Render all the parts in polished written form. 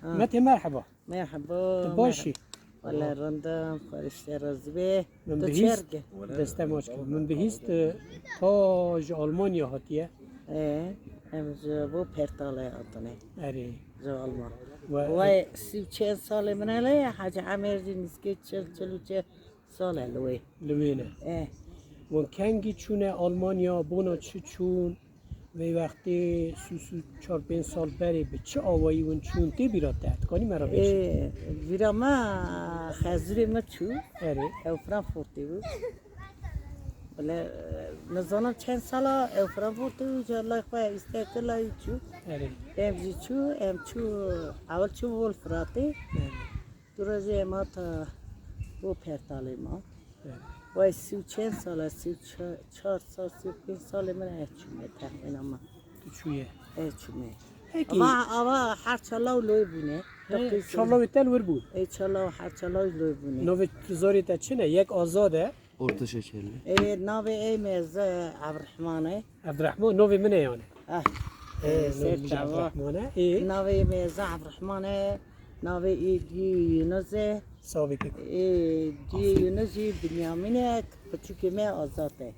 متى مرحبا مرحبا باشی والله رندم فرشته رزبه من تو بهیست چرگه دسته ماش کرد من بهیست تاج آلمانیا هاتیه امز بو پرتاله آتونه اره جو آلمان و وای 34 ساله منه لی حاج عمر نیست که 44 ساله لوی لوینه و کنگی چونه آلمانیا بونا چه چون و وقتی سوسو 4-5 سال بره به چه آوایی ون چون تی بیرات دهت کنی مرا بیش ویرا ما خزری ما چو اره او فرانکفورتی بود ولی نزانم چند ساله او فرانکفورتی بود جلای خواه استقلایی چو اره امجی چو ام چو اول چو ولفراتی درازی ما تا بو پرتالی ما وای 34 ساله 34 سال 35 سال من اچومه تخمینا ما تو چویه اچومه هکی اما هر چلاو لوی بونه چالاوی تل ور بود ای چلاو هر چلاو لوی بونه نوی تزاری تا چنه یک آزاده Orta şekerli. ای ناوی ای میزه عبدالرحمنه عبدالرحمن نوی منه یانه سر نوی چاوا عبدالرحمنه ای ناوی میزه عبدالرحمنه ناوی ای دی یونزه صابی که ای دی یونزی بنیامینه بچوکی می آزاده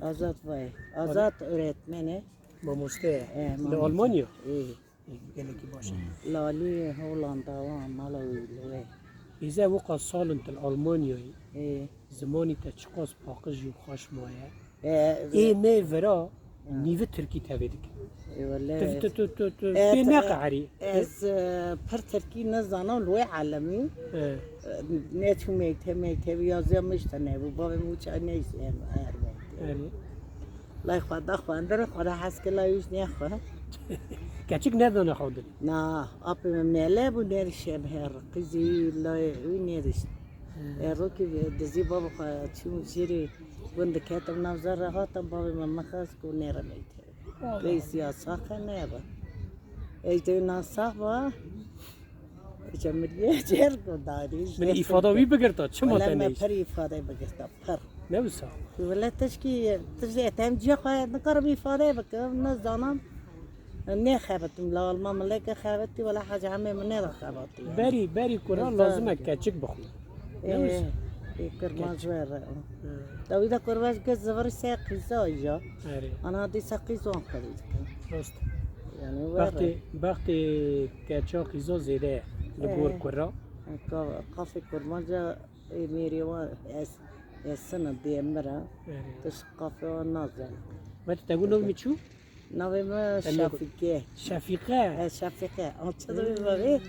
آزاد وای آزاد öğretmeni ما مسته ما لآلمانیا ای گله کی باشه لالی هولندا و مالوی لوی ایزه وقت سالن تل آلمانیایی ای زمانی تا چقاس پاقش جو خوش مایه ای ای نه ورا نیوه ترکی تبیدک ولی تو بی نقعری از پر ترکی نزانم لوی عالمی نه تو میته بیازم مشتنه و بابا موچه نیست لای خدا خواندن خدا هست که لایوش نیخواه کچک ندانه خودن نه آبی ممنله بود نرشم هر قیزی لای وی نرشت رو که دزی بابا خواه چون زیری بند کتم نوزر هاتم بابا من مخواست که نرم ایته ریسی ها ساخه نه با ایده ناساق با ایچه مریه جر کو داریش من ifade وی بگرتا چه ولی ماته من نیست پر ifade بگرتا پر نوسا ولی تشکی اتهم جا خواه نکارم ifade بکم نزدانم نه خبتم لا الما ملک خبتی ولا حاجه همه من نه خبتی بری کرا لازمه کچک بخون کرماز ور دویدا کرواش که زور سه قیزا یا اره انا دی سه قیزا خرید راست یعنی ور وقتی کچا قیزا زیده لگور کرا قافی کرماز میری و سنه دیمرا تش قافی و نازن و تقول نومی چو نوی ما شفیقه شفیقه شفیقه آن چه دوی بابی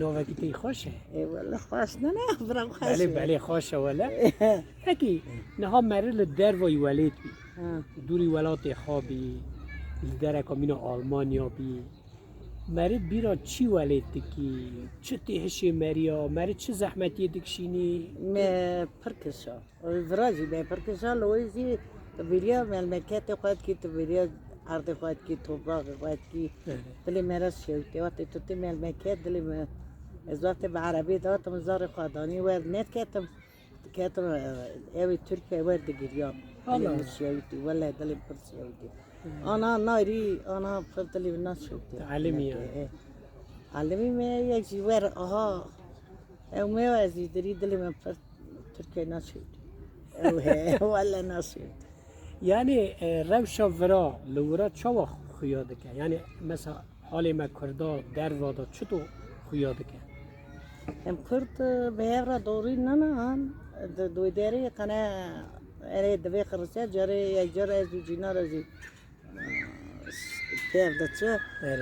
نوه کی تی خوشه والله خوش نه برام خوش بله خوشه ولا اکی نها مرل در وی ولید بی دوری ولات خوابی در کامینو آلمانیا بی مرد بیرا چی ولید کی چه تهشی مریا مرد چه زحمتی دکشینی ما پرکشا وراجی به پرکشا لویزی تبریا ملمکت خواهد کی تبریا ارد خواهد کی توبراغ خواهد کی دلی مرس شوتی وقتی توتی ملمکت دلی از وقت به عربی داد مزار خدانی ورد نت کتم اوی ترکیه ورد گریان دلی شوتی ولی دلی پر شوتی آنا ناری آنا پر دلی ناس شوتی علمی می یک جوار آها او می وزی دلی من پر ترکیه ناس شوتی ولا ناس شوتی یعنی روشا ورا لورا چه وقت خیاده که یعنی مثلا حالی ما کردا در وادا چطور خیاده که ام کرد به هر دوری نه دوی داری کنه اره دوی خرسه جاری یک جار از جینا رازی پیف دچه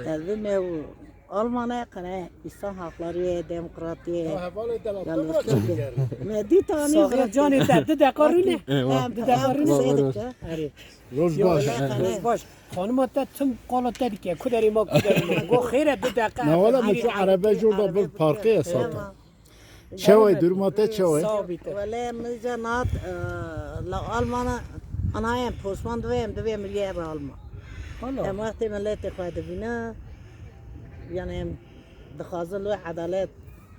از می آلمانه کنه ایسان حقلاری دموکراتی مدی تانی ساقی جانی ده دقارونه Roz baş. روز باش خانم تا تم قالت که کدری ما گو خیره دو دقیقه Ne ola mı şu araba jurda bir parkı ya sata. Çevay durmata çevay. ولی مجانات لا آلمان أنا هم پوسمان دویم ملیار آلمان. هم وقتی ملیت خواهد بینا یعنی دخوازن لو عدالت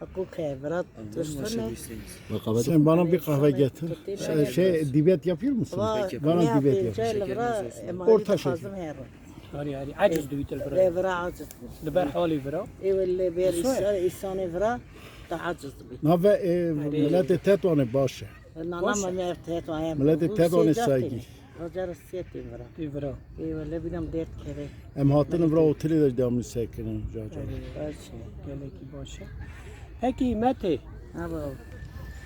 حقوق برات تشتنه. Sen bana bir kahve getir. Dibet yapıyor musun? Bana dibet yap. Orta şeker. آری عجز دویت لا البرا برا عجز بي لبر حالی برا اي واللي بير شوية. إيساني برا تعجز بي نه و ملت تتوانه باشه انا باشه. ما مرتهت وهایم ملت تتوانه سایگی رجال السيتي برا تی برا اي واللي بينام ديت كره ام هاتن برا اوتلی داشت دامنی سکنن جا جا باشه گلکی باشه هکی مته ابا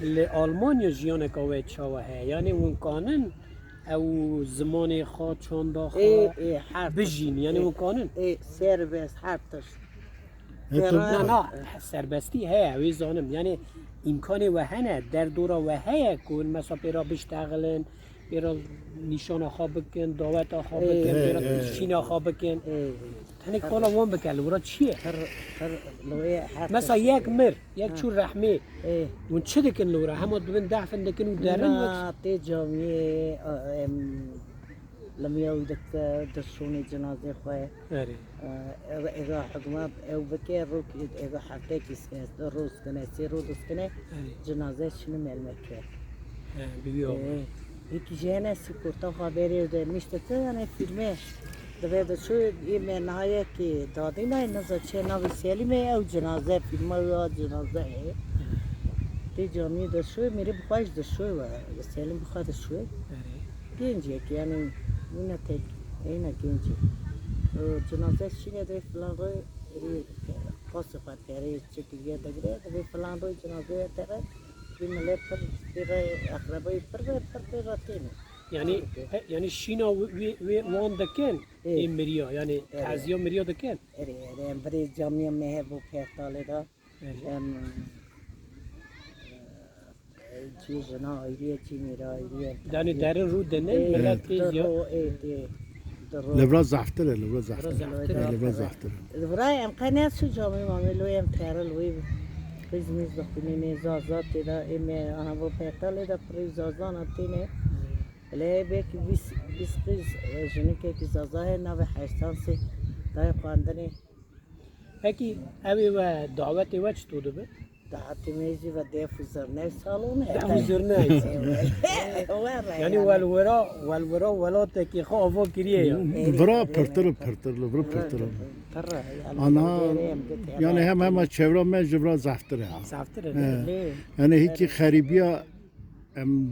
لآلمانیا جیان که چاوه هی یعنی اون کانن او زمان خواه چوندا خواه اي حرب بجین یعنی اون کانن اي سيرفيس حربتش نه نه سربستی هی اوی زانم یعنی امکان وهنه در دورا وهه کن مثلا پیرا بشتغلن پیرا نشان خواه بکن دعوت خواه بکن پیرا شین خواه بکن اي تنک حالا وان بکن ورا چیه هر لو ايه حربتش مثلا یک مر یک چور رحمه ايه ون چه دکن لورا همه دوین دفن دکن و درن و لا تي جامعه لم يودك درسوني جنازة خواه آره إذا حكومات أو بكير روك إذا حتى كيسكنس روز كنا سيرو دوس كنا آره جنازة شنو ملمكة بیبی آقا هيك جانا سكوتا خبري ده مش تتنا فيلمه ده شو يم نهاية كي دادينا نزل شيء نبي ما أو جنازة فيلم أو جنازة تي جامي ده شو ميري بخواش ده شو سالم بخوا ده شو آره گنجه که یعنی اون تک اینا گنجه جنازه شینه ده فلان روی قصد خواهد کاری چکیه دگره ده فلان روی جنازه تره بی ملت پر بیر اقربای پر راتینه یعنی شینا وان دکن این مریا یعنی تعزیه مریا دکن اره بری جامعه مه بو پرتاله دا چی جنا ایریه چی میرا ایریه یعنی در رو دنه ملت زیاد لبرا زفتره لبرا زفتره. زفتره لبرا زفتره برای امکانات شو جامعه معاملوی ام ترلوی قسمیز دخونی زازات دا ام آنها با پرتاله دا پری زازان آتینه ولی بیک بیس قیز جنی که زازاه نو حیستان سی دای خواندنی هکی اوی و دعوت و چطور به دعاتی میزی و دیف زرنه سالونه وزرنه یعنی والورا ولات کی خواه کریه یا برا پرتر لبرا پرتر آنها یعنی همه چورا من جبرا زفتره زفتره یعنی هیچی خریبیا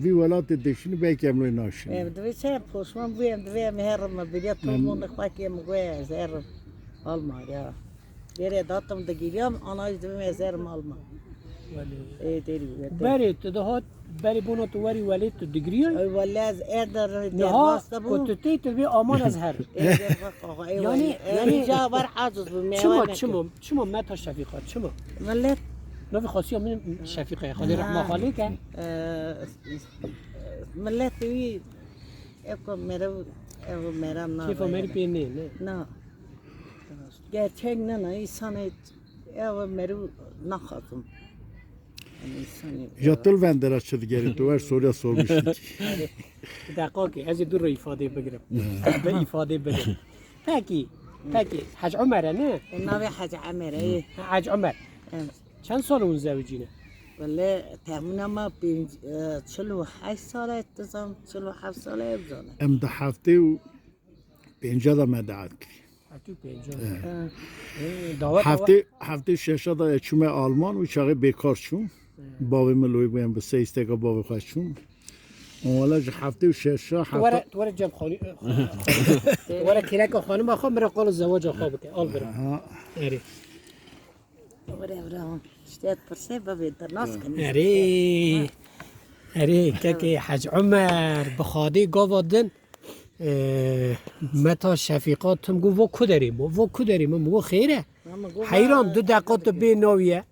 وی ولات دشینی بیکی امروی ناشینی دوی چه پوشمان بویم دوی مهرم بگه تو مون خواهی مگوی زهرم آلمان یا بیره داتم دگیریم آنهاش دوی زهرم آلمان ای دیری بری تدهات بری بونا تو وری ولی تو دگریه ای ولی از ایدر نه دیرباسته بو کتتی تو بی آمان از هر یعنی جا بر حاجز بو میوانه چما متا شفیقات چما ملت نوی خاصی من شفیقه خالی رحمه خالی که ملت وی اکو میرم نه کیفا میری پی نه نه gerçek ne insan ev meru nakhatım جاتل وندر açıldı geri تو ور سوریا sormuştuk. دقیقه از دور ifade بگیرم به ifade بدم پکی حاج عمر نه نوی حاج عمر ای حاج عمر چند سال اون زوجینه ولی تهمون ما 48 سال اتزام 47 سال ابزانه ام ده hafte و 50 da medaat kiri. هفته شش دا چوم آلمان و چاقه بیکار چون باوی ملوی بیم به سه استگا باوی خواهد چون اولا هفته و شش هفته تواره جمع خانی تواره کلک خانم آخوا مرا قال زواج آخوا بکن آل برم اری برام اشتیت پرسه ببید در ناس کنی اری که حج عمر بخواده گاوادن متا شفیقات هم گو وکو داریم مگو خیره حیران 2 دقیقه به ناویه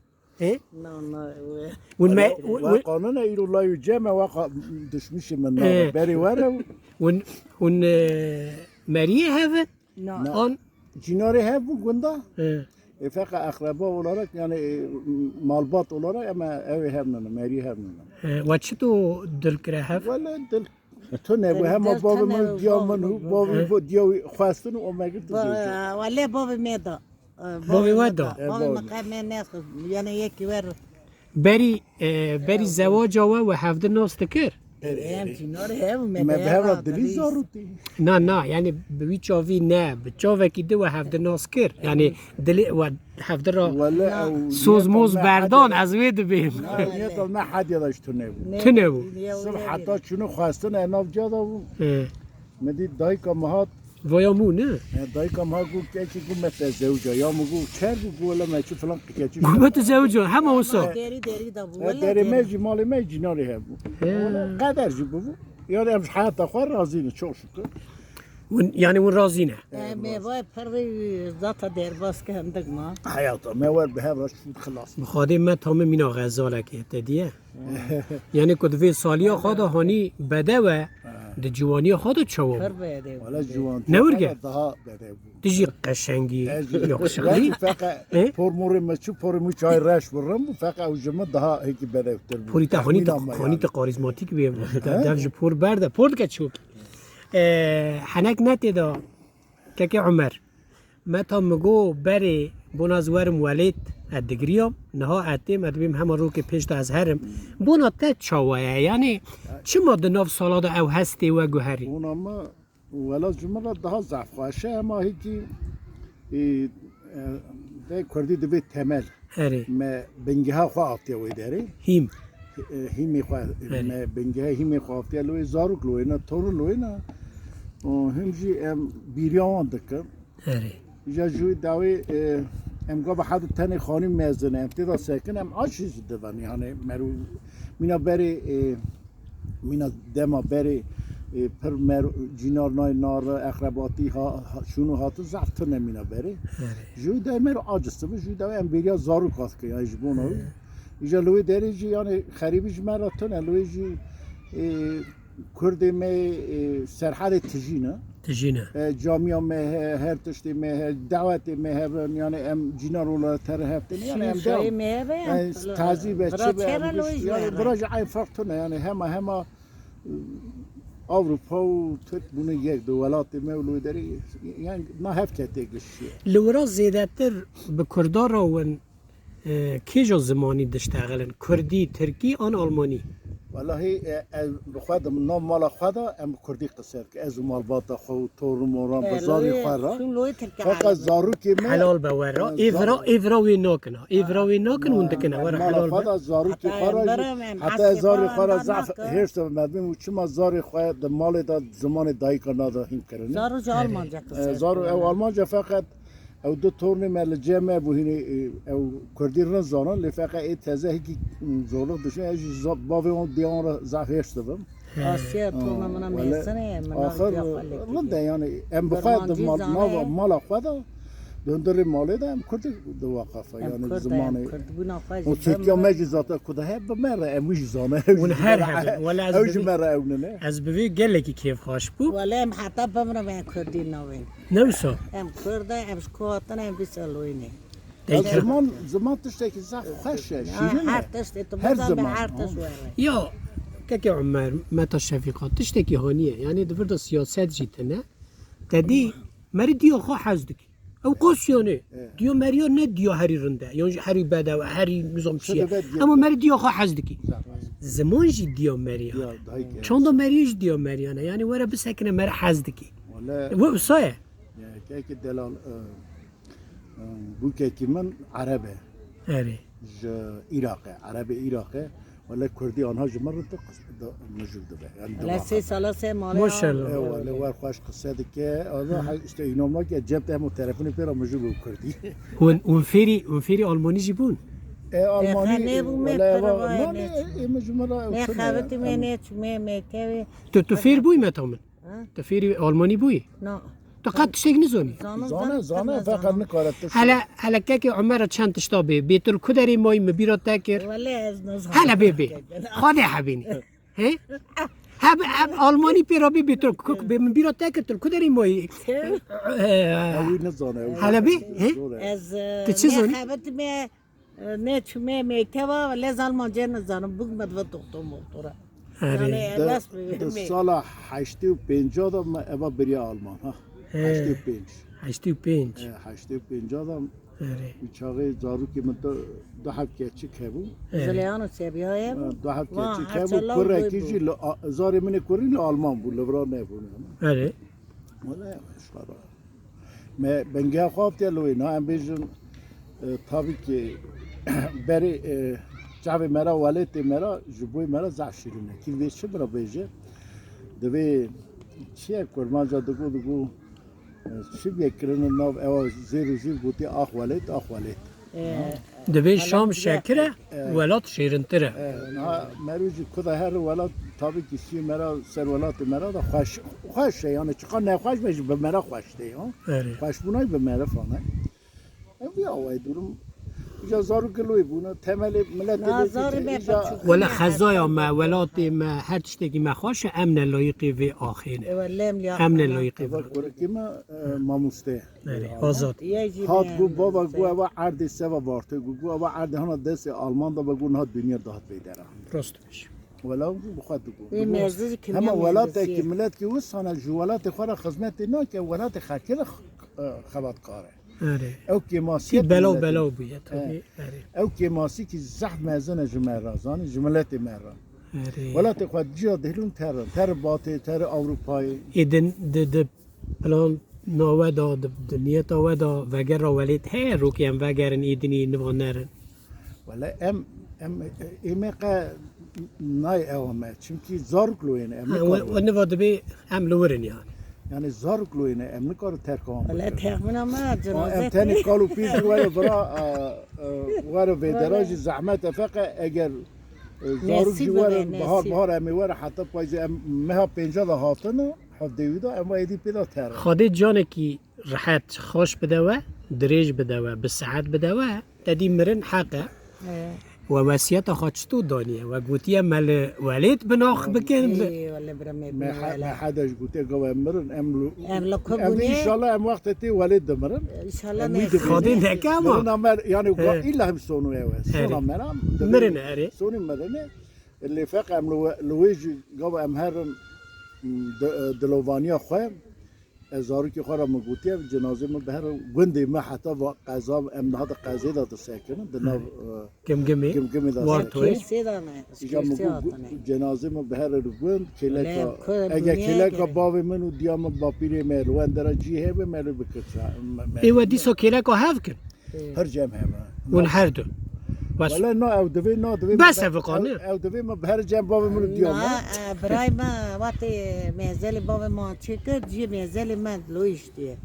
و قانون ایرولای جمع و دشمیش من بری وره ون مریه هفه نه جیناری هفه گنده فقط اقربا olarak yani malbat olarak ama evi hemnene meri hemnene و چه تو دل کره هفه ولی دل تو نه و هم باب من دیامنو باب دیو خواستن و مگر تو ولی باب میدا باب مقام ناس یعنی یکی ور بری زواج و هفته ناس تکر هم چینار هم ما به هر دلی زاروتی نه یعنی بوی چاوی نه به چاوه کی دو هفته ناس کر یعنی دلی و هفته را ولا سوز موز بردان از وی دبیم نیت ما حد یادش تو نبود تو نبو صبح حتی چونو خواستن اناف جادا بود مدی دای کمهات ویا مو نه دای کمها گو که چی گو مثل زوجا یا مگو چر گو ولا ما چی فلان که چی گوبت زوجو همه اوسا دری دا بو داری میجی مال میجی ناری هم قدر جی بو یعنی امش حیات خوار رازینه چون شکر یعنی اون راضی نه میوه پر ذات درباس که هندک ما حیات ما ور به هر شد خلاص بخاطر ما تمام مینا غزاله که تدیه یعنی کدوی سالیا خود هانی بده و د جوانی خود چوا پر بده ولا جوان نورگه daha بده بود دیجی قشنگی یخشقی فقط پرمور مچو پرمو چای رش برم فقط اوجمه daha هیچ بده تر بود پوری هانی تا کاریزماتیک بیم درج پور برده پور که چوب حنک نتیدا که عمر ما تا مگو بری بنازورم ولید ادگریم نه اتیم ادبیم همه رو که پیش از هرم بنا تا چاویه یعنی چه ما دناف سالاد او هستی و گوهری اونما ولا جمله daha ضعف خواشه اما هیچی ده کردی دوی تمل هری ما بنگه ها خواه آفتی وی داری هیم هیمی خواه ما بنگه ها هیمی خواه آفتی لوی زاروک لوی نه تورو لوی نه همجی بیریان دکم هری جا جوی داوی ام گاه به حد تنی خانی میزنه امتدا سکن ام آشیز دوانی یعنی مرو مینا بری مینا دما بری پر مرو جینار نای نار اقرباتی ها شونو هاتو زفت نمینا بری جوی دای مرو آجسته جوی داوی ام بیریا زارو کات که یعنی جبونو ایجا لوی داری جی یعنی خریبیش مرا تونه لوی جی کردی می سرحال تجینه تجینه جامعه مه هر تشتی مه دعوت مه یعنی ام جینا رولا تر هفتنی یعنی ام شوی دام میوه تعذیب برا چه چرا لوی یعنی براج عین فرق تونه یعنی همه اروپا و ترک بونه یک دولت مولوی داری یعنی نه هفته تگشیه لورا زیاده تر به کردار و کیجا زمانی دشتغلن کردی ترکی آن آلمانی والله بخواد من نام مال خدا ام کردی قصر که از مال باتا خو تور موران بازاری خورا شون لوی ترک فقط زارو که من حلال بورا ایفرا وی ناکنه ایفرا وی ناکن وند کنه ور مال حلال خدا زارو که خورا حتی زاری خورا ضعف هرس مردم و چما زاری خورا د مال دا زمان دای کنا دا هیم کرنه زارو جال مانجا زارو او آلمان جا فقط او دو تورنی مال جمع بوهینی او کردی رن زانان لفقط ای تازه هیچ زورق دشمن ایش باوی اون دیان را ضعف هرس دادم آسیا تو من میسنه من آخر رنده یعنی ام بخواد مال خدا دندر مالی دام کردی دو واقعه یعنی زمانی و ترکیه مجزات کده هب مره اموج زانه اون هر هفته ولا اوج مره اونه از بوی گله کی کیف خوش بو ولی ام حتی بمره من کردی نوین نوسا ام کرده ام شکواتن ام بیسلوینه زمان تشتی که زخ خوشه هر تشتی تو بزن به هر تشت وره یا که عمر متا شفیقات تشتکی هانیه یعنی دفرد سیاست جیته نه تدی مری دیو خو حزدکی او قاسیانه دیو مریا نه دیو هری رنده یعنی هری بده و هری نظام چیه اما مری دیو خو حزدکی زمان جی دیو مریا چون دا مریش دیو مریانه یعنی وره بسکنه مری حزدکی و سایه که دلال بو که من عربه اره عراقه عرب عراقه ولی کردی آنها جمرد موجود به ولی 3 سال سه ماله ماشاءالله ولی ور خوش قصه که آنها است اینم که جبت هم تلفن پیرا موجود به کردی اون فیری آلمانی جیبون آلمانی ولی نه جمره نه خبرتی منه چه میکوی تو فیر بوی متامن تو فیری آلمانی بوی نه تو قد تشتگ نزونی زانه فقط نکارت هلا که عمر چند تشتا بیتر کدری مای مبیرات تکر ولی از نظر هلا بی خاله حبینی هب آلمانی پیرا بیتر مبیرات تکر تر کدری مای اوی نزانه هلا بی از تچیزونی خبرتی می نه چه میکوی ولی زالمان جن زانم بگم بدو دکتر مختاره در سال 85 دا ما ابا بریا آلمان ها 85 85 85 دا آره بیچاره زارو که من دو هفته چی که بود زلیان و سیبی های دو هفته واه، چی که هرچه بود لو کره بود. کیجی زاری من کری آلمان بود لبرا نبود آره ولی اشکال ما بنگه خواب تلوی نه ام بیشتر تابی که بری جواب مرا ولایت مرا جبوی مرا زعشیرونه کی ویش برا بیشه دوی چیه کرمان جا دگو چی بیکرن ناو اوا زیر بودی آخ ولایت دبی شام شکره ولات شیرین‌تره نه مروجی کدا هر ولایت تابی کسی مرا سر ولایت مرا دا خوش یعنی چقدر نخوش میشه به مرا خوش دی ها آره خوش بونای به مرا فانه بیا وای دورم اینجا زارو کلوی بونه تمل ملت نه، زارو اینجا بپچو. ولا خزايا ما ولات ما هر تشتكي ما خوش امن لایقی و آخینه ولم لیا امن لایقی اول کوره که ما مسته آره آزاد هات گو بابا گو اوا عرض سوا بارته گو اوا عرض هانا دست آلمان دا بگو نه دنیا دهات بیدره راست میشه ولا گو بخواد گو این مرزی که همه ولات که ملت که وسانه جوالات خورا خدمت نه که ولات خاکل خبات کاره آره او که ماسی بلا بیه طبیعی آره او که ماسی که زحم مزن جمرازان جملت مرا آره ولات خود جا دهلون تر باته تر اروپایی ایدن د پلان نوه دا د نیت آوه دا وگر را ولید هی رو که هم وگرن ایدنی نوانرن ولا امقا نای اوامه چونکی زار کلوینه و نوا دبی هم لورن یعنی زار کلوینه ام نکار ترکام ولی تخمینم ما ام جنازه تاني قالوا بيز ولا برا ولا في درجة زحمة فقط اگر زارو نسيب جوار ولا بهار نسيب. بهار امي ورا حتى بايز مها بينجا ده هاتنا حد دیویدا اما ایدی پیدا تر خاده جانه کی راحت خوش بدوه دریج بدوه بساعت بدوه تدی مرن حقه و وصیت خاطشتو دانیه و گوتیه مل ولید بناخ بکن ولا برمي ما حدش قلت قوا مرن املو املو ام كبوني ان شاء الله ام وقت تي ولد دمرن ان شاء الله أميد نسيب. خاده نکاما مرن امر يعني الا هم سونو ايوا سونا مرن مرن اره سوني مرن اللي فاق ام لويجي قوا ام هرن دلوانيا خوام ازارو که خورا مگوتی جنازه ما به هر گندی ما حتی و قضا ام هذا قضیه داد ساکنه دنا گمگمی گمگمی داد وارتوی كيسي دانا ایجا كيسي مگو دانا جنازه ما به هر گند کلکا کل اگه دنیا کلکا گره. باو منو دیام با پیری مل و اندرا جیه به مل بکرچا ایوه دیسو کلک هف کن هر جام همه ون هر دو بس ولا نو او دوی نو دوی بس افقانه او دوی ما به هر جام باو منو دیام نا براي ما وقتی میزل بابا ما چی کرد جی میزل من لویش دیه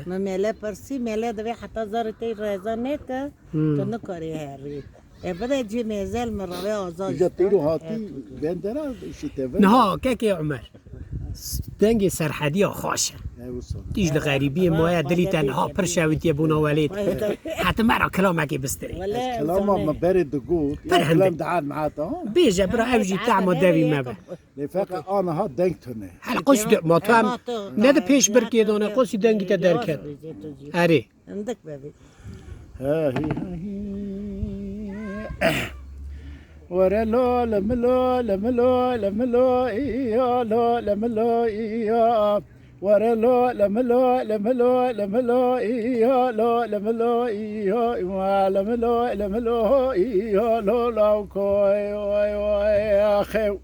ما میله پرسی میله دوی حتی زارتی رضا نکه تو نکاری هری بده جی میزل من روی آزاد ایجا تیرو هاتی بندرا ایشی تبن نها که عمر دنگ سرحدی خوشه تيج الغريبية مويا دلي تنها برشاويت يبونا وليد حتى مرة كلامك بستري ولا كلام ما بارد دقوت فرحان كلام بك. دعاد معناتها بيجا برا اوجي تعمو داوي ما به لفاق انا ها دنكتني هل قوش ما تام نده پیش بركي دونه قوسي دنگي تا دركت اري عندك بابي ها هي ورا لو لملو لملو لملو يا لو لملو يا ورا لو لملو لملو لملو يا لو لملو يا لملو لملو يا لو لو كوي يا خيو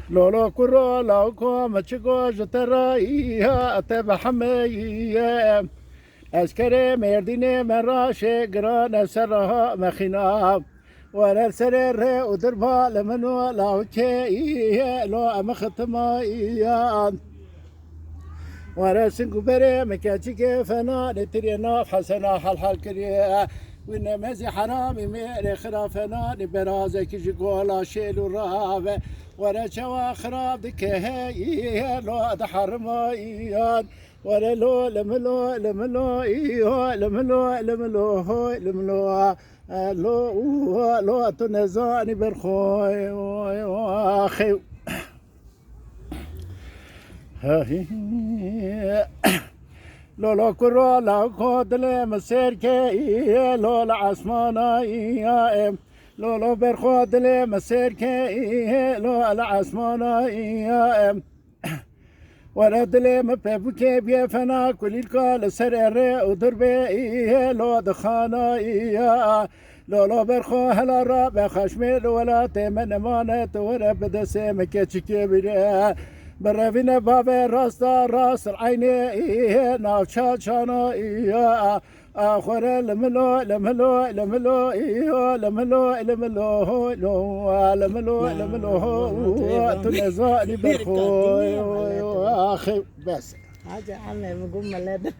لولو كرو لو كو مچگو جترا يا تبحمي اسکر مردین مراش گران سرها مخینا ورر سر ره ادر بال منو لاوچه لو ام ختمایان ورر سنگو بره مکاچی که فنا نتری ناف حسنا حل کریه وین مزی حرامی میره خرافنا نبرازه کجی گولا شیلو راه ورر چوا خراب دکه هی لو دحرمایان ولا لو لملو لملو ايو لملو لملو هوي لملو لو لو تنزاني برخوي واخي لو لو كرو لو كودل مسير كي لو العسمانا يا لو لو برخودل مسير كي لو العسمانا يا ولا دلي مبابك بيا فنا كل الكال سرر ودربي لو دخانا يا لو برخو هلا راب خشمل ولا تمن مانت ولا بدس مكتشك بيا برفينا بابا راستا راس عيني نافشا شانا يا آخر لملو لملو لملو لملو لملو لملو لملو تنزاني برخو اخي بس حاجة عنا بقول ملاذ